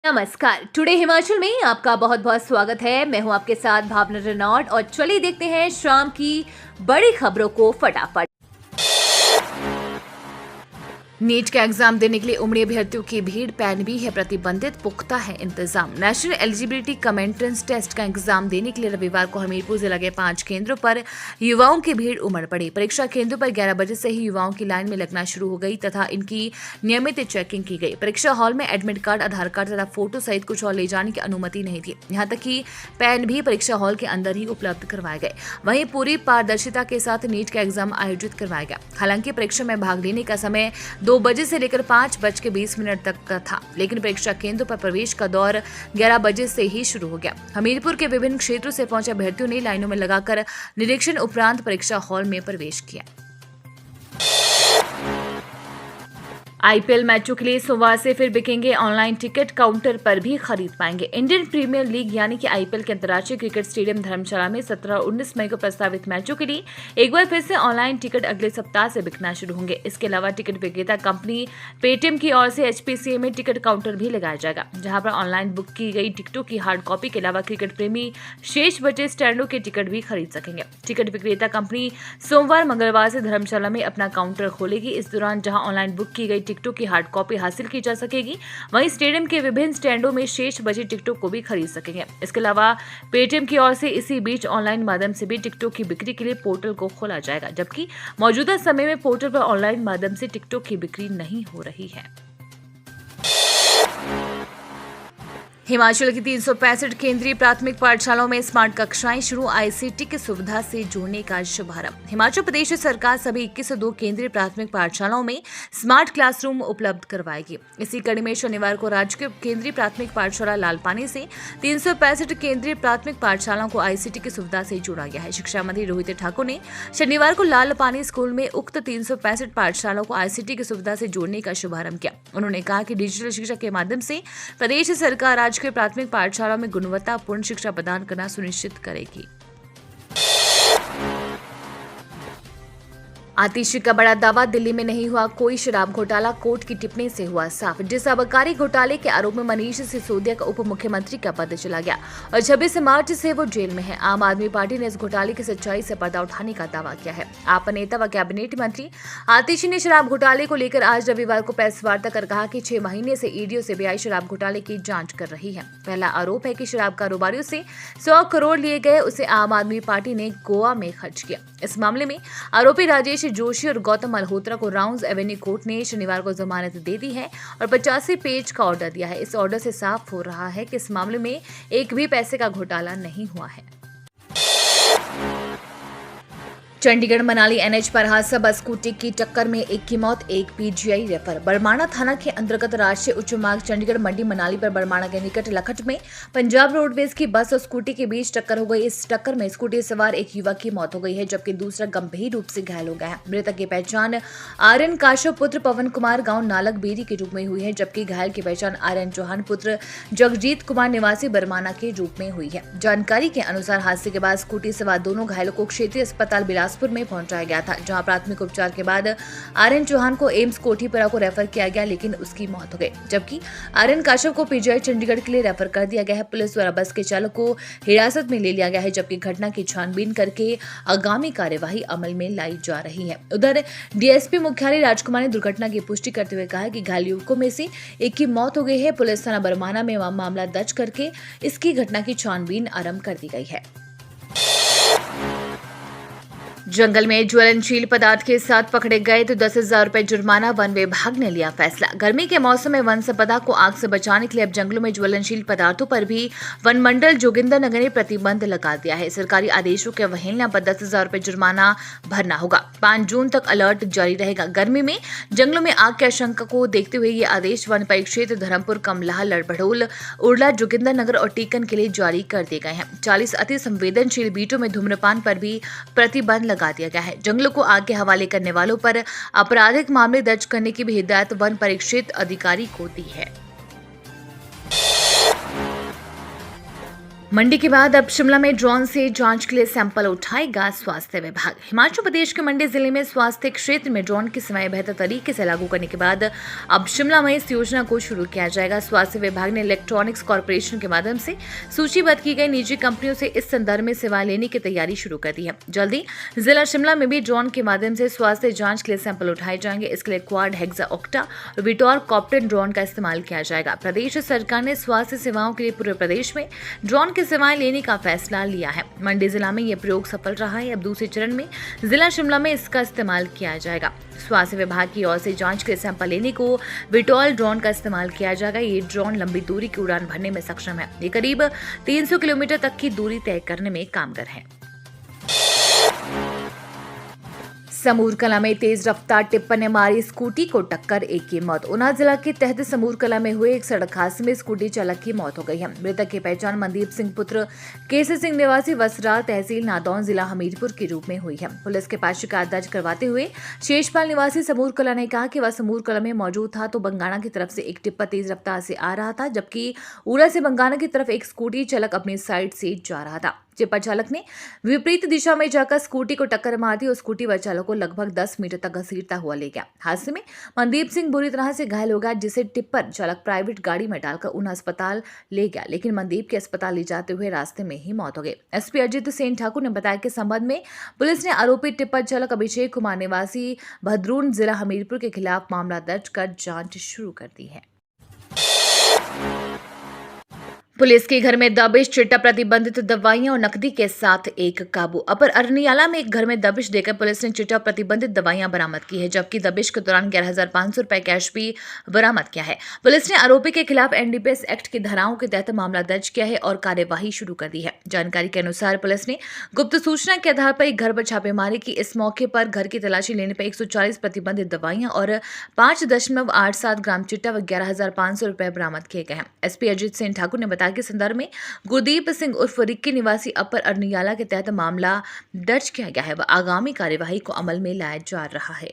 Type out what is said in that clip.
नमस्कार। टुडे हिमाचल में आपका बहुत बहुत स्वागत है। मैं हूं आपके साथ भावना रेनॉल्ड और चलिए देखते हैं शाम की बड़ी खबरों को फटाफट। नीट का एग्जाम देने के लिए उमड़ी अभ्यर्थियों की भीड़, पैन भी है प्रतिबंधित, पुख्ता है इंतजाम। National eligibility cum entrance test का एग्जाम देने के लिए रविवार को हमीरपुर जिला के 5 केंद्रों पर युवाओं की भीड़ उमड़ पड़ी। परीक्षा केंद्रों पर 11 बजे से ही युवाओं की लाइन में लगना शुरू हो गई तथा इनकी नियमित चेकिंग की गई। परीक्षा हॉल में एडमिट कार्ड, आधार कार्ड तथा फोटो सहित कुछ और ले जाने की अनुमति नहीं थी। यहाँ तक कि पैन भी परीक्षा हॉल के अंदर ही उपलब्ध करवाए गए। वहीं पूरी पारदर्शिता के साथ नीट का एग्जाम आयोजित करवाया गया। हालांकि परीक्षा में भाग लेने का समय 2 बजे से लेकर 5:20 तक का था, लेकिन परीक्षा केंद्र पर प्रवेश का दौर 11 बजे से ही शुरू हो गया। हमीरपुर के विभिन्न क्षेत्रों से पहुंचे अभ्यर्थियों ने लाइनों में लगाकर निरीक्षण उपरांत परीक्षा हॉल में प्रवेश किया। आईपीएल मैचों के लिए सोमवार से फिर बिकेंगे ऑनलाइन टिकट, काउंटर पर भी खरीद पाएंगे। इंडियन प्रीमियर लीग यानी कि आईपीएल के अंतर्राष्ट्रीय क्रिकेट स्टेडियम धर्मशाला में 17 और 19 मई को प्रस्तावित मैचों के लिए एक बार फिर से ऑनलाइन टिकट अगले सप्ताह से बिकना शुरू होंगे। इसके अलावा टिकट विक्रेता कंपनी पेटीएम की ओर से एचपीसीए में टिकट काउंटर भी लगाया जाएगा, जहां पर ऑनलाइन बुक की गई टिकटों की हार्ड कॉपी के अलावा क्रिकेट प्रेमी शेष बचे स्टैंडों के टिकट भी खरीद सकेंगे। टिकट विक्रेता कंपनी सोमवार मंगलवार से धर्मशाला में अपना काउंटर खोलेगी। इस दौरान जहां ऑनलाइन बुक की गई टिकटों की हार्ड कॉपी हासिल की जा सकेगी, वहीं स्टेडियम के विभिन्न स्टैंडों में शेष बची टिकटों को भी खरीद सकेंगे। इसके अलावा पेटीएम की ओर से इसी बीच ऑनलाइन माध्यम से भी टिकटों की बिक्री के लिए पोर्टल को खोला जाएगा, जबकि मौजूदा समय में पोर्टल पर ऑनलाइन माध्यम से टिकटों की बिक्री नहीं हो रही है। हिमाचल की 365 केंद्रीय प्राथमिक पाठशालाओं में स्मार्ट कक्षाएं शुरू, आईसीटी की सुविधा से जोड़ने का शुभारंभ। हिमाचल प्रदेश सरकार सभी 2102 केंद्रीय प्राथमिक पाठशालाओं में स्मार्ट क्लासरूम उपलब्ध करवाएगी। इसी कड़ी में शनिवार को राजकीय केंद्रीय प्राथमिक पाठशाला लालपानी से 365 केंद्रीय प्राथमिक पाठशालाओं को आईसीटी की सुविधा से जोड़ा गया है। शिक्षा मंत्री रोहित ठाकुर ने शनिवार को लालपानी स्कूल में उक्त 365 पाठशालाओं को आईसीटी की सुविधा से जोड़ने का शुभारंभ किया। उन्होंने कहा कि डिजिटल शिक्षा के माध्यम से प्रदेश सरकार के प्राथमिक पाठशालाओं में गुणवत्तापूर्ण शिक्षा प्रदान करना सुनिश्चित करेगी। आतिशी का बड़ा दावा, दिल्ली में नहीं हुआ कोई शराब घोटाला, कोर्ट की टिप्पणी से हुआ साफ। जिस आबकारी घोटाले के आरोप में मनीष सिसोदिया का उप मुख्यमंत्री का पद चला गया और 26 मार्च से वो जेल में है। आम आदमी पार्टी ने इस घोटाले की सच्चाई से पर्दा उठाने का दावा किया है। आप नेता व कैबिनेट मंत्री आतिशी ने शराब घोटाले को लेकर आज रविवार को प्रेस वार्ता कर कहा कि 6 महीने से ईडी और सीबीआई शराब घोटाले की जांच कर रही है। पहला आरोप है कि शराब कारोबारियों से 100 करोड़ लिए गए, उसे आम आदमी पार्टी ने गोवा में खर्च किया। इस मामले में आरोपी राजेश जोशी और गौतम मल्होत्रा को राउंड्स एवेन्यू कोर्ट ने शनिवार को जमानत दे दी है और 85 पेज का ऑर्डर दिया है। इस ऑर्डर से साफ हो रहा है कि इस मामले में एक भी पैसे का घोटाला नहीं हुआ है। चंडीगढ़ मनाली एनएच पर हादसा, बस स्कूटी की टक्कर में एक की मौत, एक पीजीआई रेफर। बरमाणा थाना के अंतर्गत राष्ट्रीय उच्च मार्ग चंडीगढ़ मंडी मनाली पर बरमाणा के निकट लखट में पंजाब रोडवेज की बस और स्कूटी के बीच टक्कर हो गई। इस टक्कर में स्कूटी सवार एक युवक की मौत हो गई है, जबकि दूसरा गंभीर रूप से घायल हो गया है। मृतक की पहचान आर्यन काश्यप पुत्र पवन कुमार गांव नालक बेरी के रूप में हुई है, जबकि घायल की पहचान आर्यन चौहान पुत्र जगजीत कुमार निवासी बरमाना के रूप में हुई है। जानकारी के अनुसार हादसे के बाद स्कूटी सवार दोनों घायलों को क्षेत्रीय अस्पताल बिलासपुर में पहुंचाया गया था, जहां प्राथमिक उपचार के बाद आर्यन चौहान को एम्स कोठीपुरा को रेफर किया गया, लेकिन उसकी मौत हो गई, जबकि आर्यन काश्यप को पीजीआई चंडीगढ़ के लिए रेफर कर दिया गया है। पुलिस द्वारा बस के चालक को हिरासत में ले लिया गया है, जबकि घटना की छानबीन करके आगामी कार्यवाही अमल में लाई जा रही है। उधर डीएसपी मुख्यालय राजकुमार ने दुर्घटना की पुष्टि करते हुए कहा कि घायल युवकों में से एक की मौत हो गई है। पुलिस थाना बरमाना में मामला दर्ज करके इसकी घटना की छानबीन आरंभ कर दी गई है। जंगल में ज्वलनशील पदार्थ के साथ पकड़े गए तो 10,000 रुपए जुर्माना, वन विभाग ने लिया फैसला। गर्मी के मौसम में वन संपदा को आग से बचाने के लिए अब जंगलों में ज्वलनशील पदार्थों पर भी वन मंडल जोगिंदरनगर ने प्रतिबंध लगा दिया है। सरकारी आदेशों के अवहेलना पर 10,000 रुपए जुर्माना भरना होगा। 5 जून तक अलर्ट जारी रहेगा। गर्मी में जंगलों में आग की आशंका को देखते हुए ये आदेश वन परिक्षेत्र धर्मपुर, कमलाह, लड़भड़ोल, उड़ला, जोगिंदरनगर और टीकन के लिए जारी कर दिए गए हैं। 40 अति संवेदनशील बीटों में धूम्रपान पर भी प्रतिबंध लगा दिया गया है। जंगलों को आग के हवाले करने वालों पर आपराधिक मामले दर्ज करने की भी हिदायत वन परिक्षेत्र अधिकारी को दी है। मंडी के बाद अब शिमला में ड्रोन से जांच के लिए सैंपल उठाएगा स्वास्थ्य विभाग। हिमाचल प्रदेश के मंडी जिले में स्वास्थ्य क्षेत्र में ड्रोन की सेवाएं बेहतर तरीके से लागू करने के बाद अब शिमला में इस योजना को शुरू किया जाएगा। स्वास्थ्य विभाग ने इलेक्ट्रॉनिक्स कॉर्पोरेशन के माध्यम से सूचीबद्ध की गई निजी कंपनियों से इस संदर्भ में सेवाएं लेने की तैयारी शुरू कर दी है। जल्दी जिला शिमला में भी ड्रोन के माध्यम से स्वास्थ्य जाँच के लिए सैंपल उठाए जाएंगे। इसके लिए क्वाड, हेक्सा, ऑक्टा और विटोर कॉप्टेन ड्रोन का इस्तेमाल किया जाएगा। प्रदेश सरकार ने स्वास्थ्य सेवाओं के लिए पूरे प्रदेश में ड्रोन की सेवाएं लेने का फैसला लिया है। मंडी जिला में यह प्रयोग सफल रहा है। अब दूसरे चरण में जिला शिमला में इसका इस्तेमाल किया जाएगा। स्वास्थ्य विभाग की ओर से जांच के सैंपल लेने को विटोल ड्रोन का इस्तेमाल किया जाएगा। ये ड्रोन लंबी दूरी की उड़ान भरने में सक्षम है। ये करीब 300 किलोमीटर तक की दूरी तय करने में कामगर है। समूर कला में तेज रफ्तार टिप्पर ने मारी स्कूटी को टक्कर, एक की मौत। ऊना जिला के तहत समूर कला में हुए एक सड़क हादसे में स्कूटी चालक की मौत हो गई है। मृतक की पहचान मनदीप सिंह पुत्र केसर सिंह निवासी वसराल तहसील नादौन जिला हमीरपुर के रूप में हुई है। पुलिस के पास शिकायत दर्ज करवाते हुए शेषपाल निवासी समूर कला ने कहा कि वह समूर कला में मौजूद था तो बंगाना की तरफ से एक टिप्पर तेज रफ्तार से आ रहा था, जबकि ऊना से बंगाना की तरफ एक स्कूटी चालक अपनी साइड से जा रहा था। टिप्पर चालक ने विपरीत दिशा में जाकर स्कूटी को टक्कर मार दी और स्कूटी व चालक को लगभग 10 मीटर तक घसीटता हुआ ले गया। हादसे में मनदीप सिंह बुरी तरह से घायल हो गया, जिसे टिप्पर चालक प्राइवेट गाड़ी में डालकर ऊना अस्पताल ले गया, लेकिन मनदीप के अस्पताल ले जाते हुए रास्ते में ही मौत हो गई। एसपी अजित सेन ठाकुर ने बताया कि संबंध में पुलिस ने आरोपी टिप्पर चालक अभिषेक कुमार निवासी भद्रून जिला हमीरपुर के खिलाफ मामला दर्ज कर जाँच शुरू कर दी है। पुलिस के घर में दबिश, चिट्टा प्रतिबंधित दवाइयां और नकदी के साथ एक काबू। अपर अरनियाला में एक घर में दबिश देकर पुलिस ने चिट्टा प्रतिबंधित दवाइयां बरामद की है, जबकि दबिश के दौरान 11,500 रुपए कैश भी बरामद किया है। पुलिस ने आरोपी के खिलाफ एनडीपीएस एक्ट की धाराओं के तहत मामला दर्ज किया है और कार्यवाही शुरू कर दी है। जानकारी के अनुसार पुलिस ने गुप्त सूचना के आधार पर एक घर पर छापेमारी की। इस मौके पर घर की तलाशी लेने पर 140 प्रतिबंधित दवाइयां और 5.87 ग्राम चिट्टा व 11,500 रुपए बरामद किए गए हैं। एसपी अजित सेन ठाकुर ने बताया के संदर्भ में गुरदीप सिंह उर्फ रिक्की निवासी अपर अरनियाला के तहत मामला दर्ज किया गया है व आगामी कार्यवाही को अमल में लाया जा रहा है।